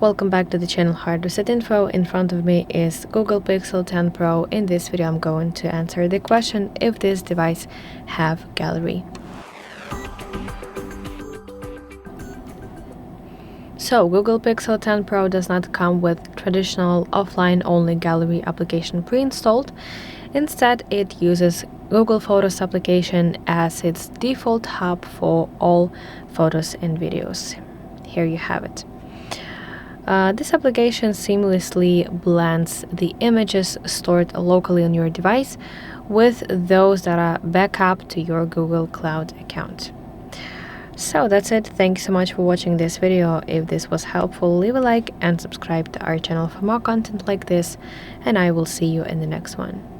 Welcome back to the channel HardReset.Info. In front of me is Google Pixel 10 Pro. In this video I'm going to answer the question if this device have gallery. So Google Pixel 10 Pro does not come with traditional offline-only gallery application pre-installed. Instead, it uses Google Photos application as its default hub for all photos and videos. Here you have it. This application seamlessly blends the images stored locally on your device with those that are backup to your Google Cloud account. So that's it. Thank you so much for watching this video. If this was helpful, leave a like and subscribe to our channel for more content like this, and I will see you in the next one.